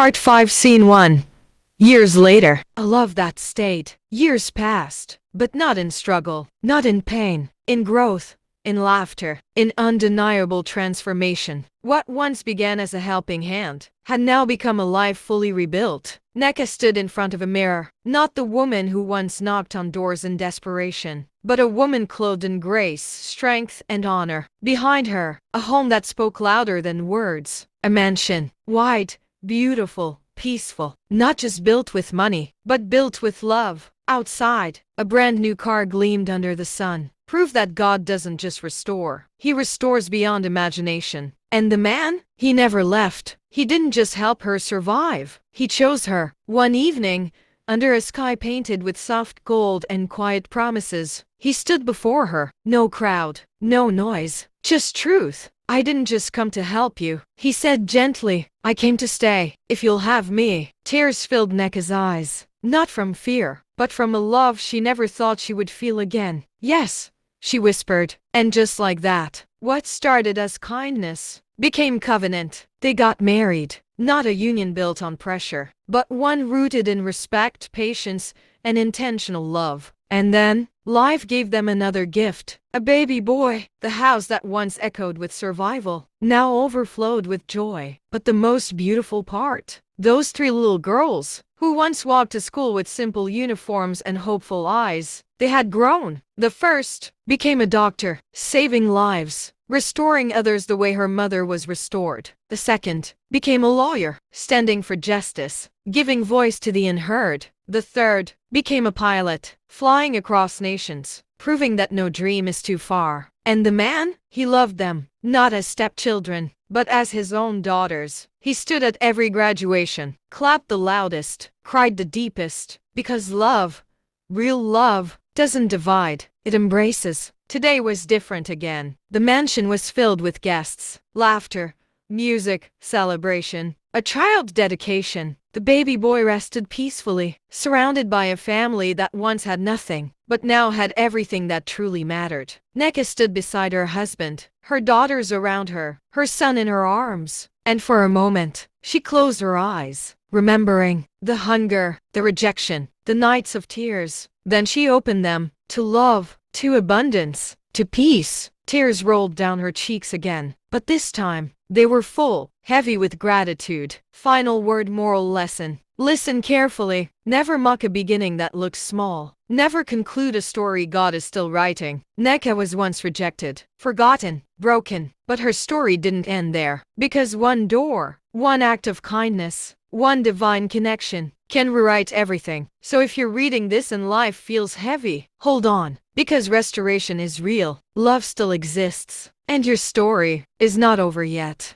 Part 5 Scene 1. Years later. A love that stayed. Years passed, but not in struggle, not in pain, in growth, in laughter, in undeniable transformation. What once began as a helping hand had now become a life fully rebuilt. Nneka stood in front of a mirror, not the woman who once knocked on doors in desperation, but a woman clothed in grace, strength, and honor. Behind her, a home that spoke louder than words. A mansion, wide, beautiful, peaceful, not just built with money, but built with love. Outside, a brand new car gleamed under the sun. Proof that God doesn't just restore, He restores beyond imagination. And the man? He never left. He didn't just help her survive. He chose her. One evening, under a sky painted with soft gold and quiet promises, he stood before her. No crowd, no noise, just truth. "I didn't just come to help you," he said gently. "I came to stay, if you'll have me." Tears filled Nneka's eyes, not from fear, but from a love she never thought she would feel again. "Yes," she whispered, and just like that, what started as kindness became covenant. They got married, not a union built on pressure, but one rooted in respect, patience, and intentional love. And then, life gave them another gift, a baby boy. The house that once echoed with survival now overflowed with joy. But the most beautiful part, those three little girls, who once walked to school with simple uniforms and hopeful eyes, they had grown. The first became a doctor, saving lives, restoring others the way her mother was restored. The second became a lawyer, standing for justice, giving voice to the unheard. The third became a pilot, flying across nations, proving that no dream is too far. And the man? He loved them, not as stepchildren, but as his own daughters. He stood at every graduation, clapped the loudest, cried the deepest, because love, real love, doesn't divide, it embraces. Today was different again. The mansion was filled with guests, laughter, music, celebration, a child dedication. The baby boy rested peacefully, surrounded by a family that once had nothing, but now had everything that truly mattered. Nneka stood beside her husband, her daughters around her, her son in her arms, and for a moment, she closed her eyes, remembering the hunger, the rejection, the nights of tears. Then she opened them to love, to abundance, to peace. Tears rolled down her cheeks again, but this time, they were full, heavy with gratitude. Final word, moral lesson. Listen carefully. Never mock a beginning that looks small. Never conclude a story God is still writing. Nneka was once rejected, forgotten, broken, but her story didn't end there. Because one door, one act of kindness, one divine connection can rewrite everything. So if you're reading this and life feels heavy, hold on, because restoration is real, love still exists, and your story is not over yet.